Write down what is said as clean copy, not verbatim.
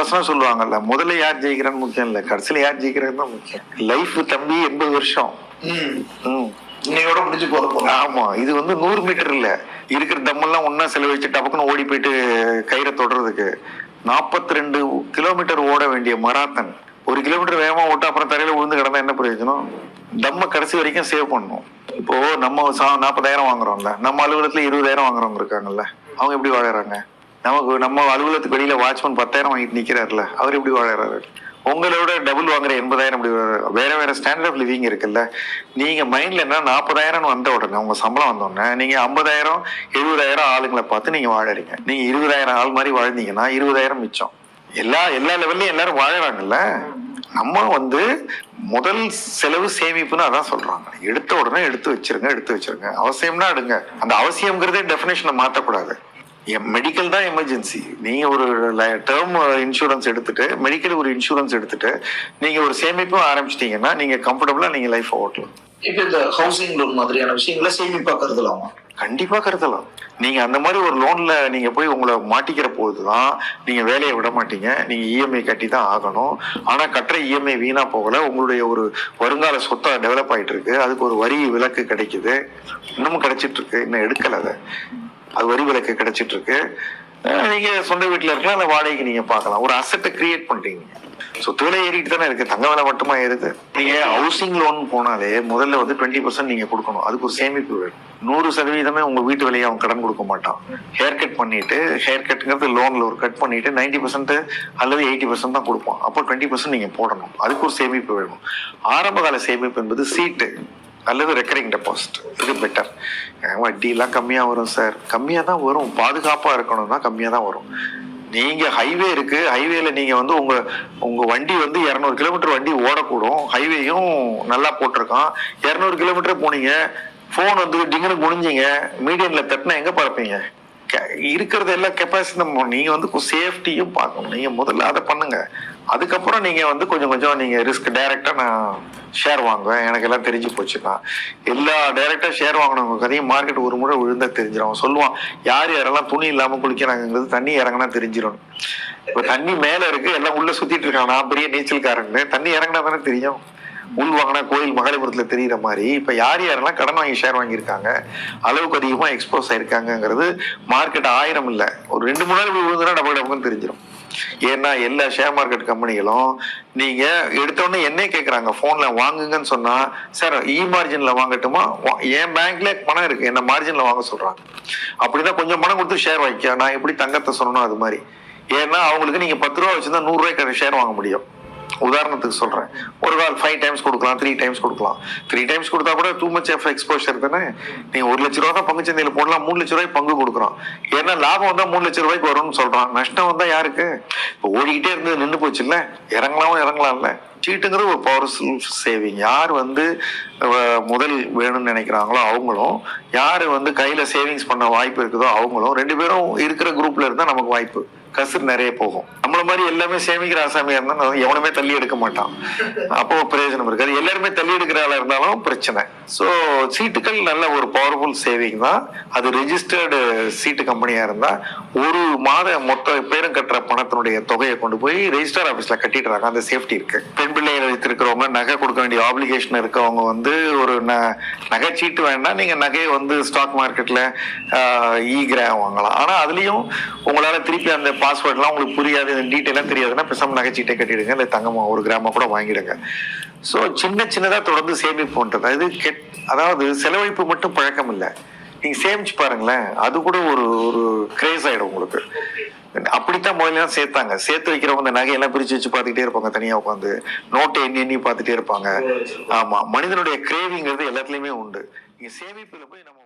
வசனம் சொல்லுவாங்கல்ல, முதல்ல யார் ஜெயிக்கிறான்னு முக்கியம் இல்ல, கடைசியில யார் ஜெயிக்கிறது தான் முக்கியம். லைஃப் தம்பி 80 வருஷம் இன்னையோட முடிஞ்சு போற. ஆமா, இது 100 மீட்டர் இல்ல, இருக்கிற தம்மெல்லாம் ஒன்னா செலவழிச்சு டபக்குன்னு ஓடி போயிட்டு கயிறை தொடறதுக்கு 42 கிலோமீட்டர் ஓட வேண்டிய மராத்தன் 1 கிலோமீட்டர் வேகமா ஓட்டு அப்புறம் தரையில விழுந்து கிடந்தா என்ன பிரயோஜனம்? தம்ம கடைசி வரைக்கும் சேவ் பண்ணணும். இப்போ நம்ம 40,000 வாங்குறோம்ல, நம்ம அலுவலகத்துல 20,000 வாங்குறவங்க இருக்காங்கல்ல, அவங்க எப்படி வாழறாங்க? நம்ம அலுவலகத்துக்கு வெளியில வாட்ச்மேன் 10,000 வாங்கிட்டு நிக்கிறாருல, அவர் எப்படி வாழறாரு? உங்களோட டபுள் வாங்குற 80,000 இப்படி வேற வேற ஸ்டாண்டர்ட் ஆஃப் லிவிங் இருக்குல்ல. நீங்க மைண்ட்ல என்ன 40,000 வந்த உடனே உங்க சம்பளம் வந்த உடனே நீங்க 50,000 70,000 ஆளுங்களை பார்த்து நீங்க வாழறீங்க. நீங்க 20,000 ஆள் மாதிரி வாழ்ந்தீங்கன்னா 20,000 மிச்சம். எல்லா லெவல்லையும் எல்லாரும் வாழறாங்கல்ல. நம்ம முதல் செலவு சேமிப்புன்னு அதான் சொல்றாங்க. எடுத்த உடனே எடுத்து வச்சிருங்க. அவசியம்னா எடுங்க. அந்த அவசியம்ங்கிறதே டெஃபினேஷனை மாற்றக்கூடாது. மெடிக்கல் தான் எமர்ஜென்சி. நீங்க ஒரு டேர்ம் இன்சூரன்ஸ் எடுத்துட்டு, மெடிக்கல் ஒரு இன்சூரன்ஸ் எடுத்துட்டு நீங்க ஒரு சேமிப்பும் ஆரம்பிச்சிட்டீங்கன்னா நீங்க கம்ஃபர்டபுளா நீங்க லைஃப் ஓட்டலாம். இப்ப இந்த ஹவுசிங் லோன் மாதிரியான விஷயங்களை சேமிப்பா கருதலாமா? கண்டிப்பா கருதலாம். நீங்க அந்த மாதிரி ஒரு லோன்ல நீங்க போய் உங்களை மாட்டிக்கிற போதுதான் நீங்க வேலையை விட மாட்டீங்க. நீங்க இஎம்ஐ கட்டி தான் ஆகணும். ஆனா கட்டுற இஎம்ஐ வீணா போகல, உங்களுடைய ஒரு வருங்கால சொத்தா டெவலப் ஆயிட்டு இருக்கு. அதுக்கு ஒரு வரி விலக்கு கிடைக்குது, இன்னமும் கிடைச்சிட்டு இருக்கு, இன்னும் எடுக்கல. அது வரி விலக்கு கிடைச்சிட்டு இருக்கு. நீங்க சொந்த வீட்டுல இருக்கலாம், அந்த வாடகைக்கு நீங்க பார்க்கலாம். ஒரு அசெட்டை கிரியேட் பண்றீங்க. சொத்து விலை ஏறிட்டு தானே இருக்கு, தங்க விலை மட்டுமா ஏறுது? நீங்க ஹவுசிங் லோன் போனாலே முதல்ல 20% நீங்க கொடுக்கணும். அதுக்கு ஒரு சேமிப்பு வேணும். 100% உங்க வீட்டு விலையை அவன் கடன் கொடுக்க மாட்டான். ஹேர் கட் பண்ணிட்டு, ஹேர் கட்டுங்கிறது லோன்ல ஒரு கட் பண்ணிட்டு 90% அல்லது 80% தான் கொடுப்பான். அப்போ 20% நீங்க போடணும். அதுக்கு ஒரு சேமிப்பு வேணும். ஆரம்ப கால சேமிப்பு என்பது சீட்டு அல்லது ரெக்கரிங் டெபாசிட். இது பெட்டர். வட்டி எல்லாம் கம்மியா வரும் சார். கம்மியா தான் வரும். பாதுகாப்பா இருக்கணும்னா கம்மியா தான் வரும். நீங்க ஹைவே இருக்கு, ஹைவேல நீங்க உங்க வண்டி 200 கிலோமீட்டர் வண்டி ஓடக்கூடும். ஹைவேயும் நல்லா போட்டிருக்கான். 200 கிலோமீட்டர் போனீங்க, போன் டிங்குன்னு முடிஞ்சீங்க, மீடியன்ல தட்டினா எங்க பார்ப்பீங்க? இருக்கிறது எல்லாம் கெப்பாசிட்டி. நீங்க சேஃப்டியும் பார்க்கணும். நீங்க முதல்ல அதை பண்ணுங்க. அதுக்கப்புறம் நீங்க கொஞ்சம் நீங்க ரிஸ்க். டைரக்டா நான் ஷேர் வாங்குவேன், எனக்கு எல்லாம் தெரிஞ்சு போச்சுன்னா எல்லா டைரக்டா ஷேர் வாங்கினவங்க கதையும் மார்க்கெட் ஒரு முறை விழுந்தா தெரிஞ்சிடும். அவன் சொல்லுவான், யாரெல்லாம் துணி இல்லாம குளிக்கிறாங்கிறது தண்ணி இறங்கினா தெரிஞ்சிடும். இப்ப தண்ணி மேல இருக்கு, எல்லாம் உள்ள சுத்திட்டு இருக்காங்க. நான் பெரிய நீச்சல்காரங்க, தண்ணி இறங்கினா தானே தெரியும். உள் வாங்கினா கோயில் மகாலிபுரத்துல தெரியுற மாதிரி இப்ப யாரெல்லாம் கடன் வாங்கி ஷேர் வாங்கியிருக்காங்க, அளவுக்கு அதிகமா எக்ஸ்போஸ் ஆயிருக்காங்கிறது மார்க்கெட் 1000 இல்ல, ஒரு 2-3 நாள் விழுந்துனா டபுள்னு தெரிஞ்சிடும். ஏன்னா எல்லா ஷேர் மார்க்கெட் கம்பெனிகளும் நீங்க எடுத்தோடனே என்ன கேட்கறாங்க, போன்ல வாங்குங்கன்னு சொன்னா, சார் மார்ஜின்ல வாங்கட்டுமா, என் பேங்க்ல பணம் இருக்கு, என்ன மார்ஜின்ல வாங்க சொல்றாங்க. அப்படிதான் கொஞ்சம் பணம் கொடுத்து ஷேர் வாங்கிக்க. நான் எப்படி தங்கத்தை சொல்லணும் அது மாதிரி. ஏன்னா அவங்களுக்கு நீங்க 10 ரூபா வச்சிருந்தா 100 ரூபாய்க்கு ஷேர் வாங்க முடியும். உதாரணத்துக்கு சொல்றேன், ஒரு கால் 5 டைம்ஸ் கொடுக்கலாம், 3 டைம்ஸ் கொடுக்கலாம். 3 டைம்ஸ் கொடுத்தா கூட டூ மச் ஆஃப் எக்ஸ்போஷர் தானே. நீங்க 1 லட்ச ரூபா தான் பங்கு சந்தையில போடலாம், 3 லட்ச ரூபாய்க்கு பங்கு கொடுக்குறோம். ஏன்னா லாபம் வந்தா 3 லட்ச ரூபாய்க்கு வரும்னு சொல்றான். நஷ்டம் வந்தா யாருக்கு? இப்போ ஓடிக்கிட்டே இருந்து நின்று போச்சு இல்ல, இறங்கலாம்ல. சீட்டுங்கிறது ஒரு பவர்ஃபுல் சேவிங். யார் முதல் வேணும்னு நினைக்கிறாங்களோ அவங்களும், யாரு கையில சேவிங்ஸ் பண்ண வாய்ப்பு இருக்குதோ அவங்களும், 2 பேரும் இருக்கிற குரூப்ல இருந்தா நமக்கு வாய்ப்பு கசர் நிறைய போகும். நம்மள மாதிரி எல்லாமே சேமிக்கிற ஆசாமியா இருந்தா எவனுமே தள்ளி எடுக்க மாட்டான். அப்போ பிரயோஜனம் இருக்காது. எல்லாருமே தள்ளி எடுக்கிற ஆளா இருந்தாலும் பிரச்சனை. சோ சீட்டுகள் நல்ல ஒரு பவர்ஃபுல் சேவிங் தான். அது ரெஜிஸ்டர்டு சீட்டு கம்பெனியா இருந்தா ஒரு மாத மொத்த பேரும் கட்டுற பணத்தினுடைய தொகையை கொண்டு போய் ரெஜிஸ்டர் ஆபீஸ்ல கட்டிடுறாங்க. அந்த சேஃப்டி இருக்கு. பெண் பிள்ளைகளை வைத்திருக்கிறவங்க, நகை கொடுக்க வேண்டிய ஆப்ளிகேஷன் இருக்கவங்க ஒரு நகை சீட்டு வேண்டாம், நீங்க நகையை ஸ்டாக் மார்க்கெட்ல கிராம் வாங்கலாம். ஆனா அதுலயும் உங்களால திருப்பி அந்த பாஸ்வேர்ட்லாம் உங்களுக்கு புரியாது, டீட்டெயிலா தெரியாதுன்னா பேசாம நகைச்சீட்டை கட்டிடுங்க, இல்லை தங்கமா 1 கிராம கூட வாங்கிடுங்க. ஸோ சின்னதா தொடர்ந்து சேமிப்பு பண்றது. அதாவது செலவழிப்பு மட்டும் பழக்கம் இல்லை, நீங்க சேமிச்சு பாருங்களேன், அது கூட ஒரு கிரேஸ் ஆயிடும் உங்களுக்கு. அப்படித்தான் முதல்ல சேர்த்தாங்க. சேர்த்து வைக்கிறவங்க இந்த நகையெல்லாம் பிரிச்சு வச்சு பார்த்துக்கிட்டே இருப்பாங்க, தனியா உட்காந்து நோட்டை எண்ணி பார்த்துட்டே இருப்பாங்க. ஆமா, மனிதனுடைய கிரேவிங்கிறது எல்லாத்துலயுமே உண்டு. நீங்க சேமிப்புல போய் நம்ம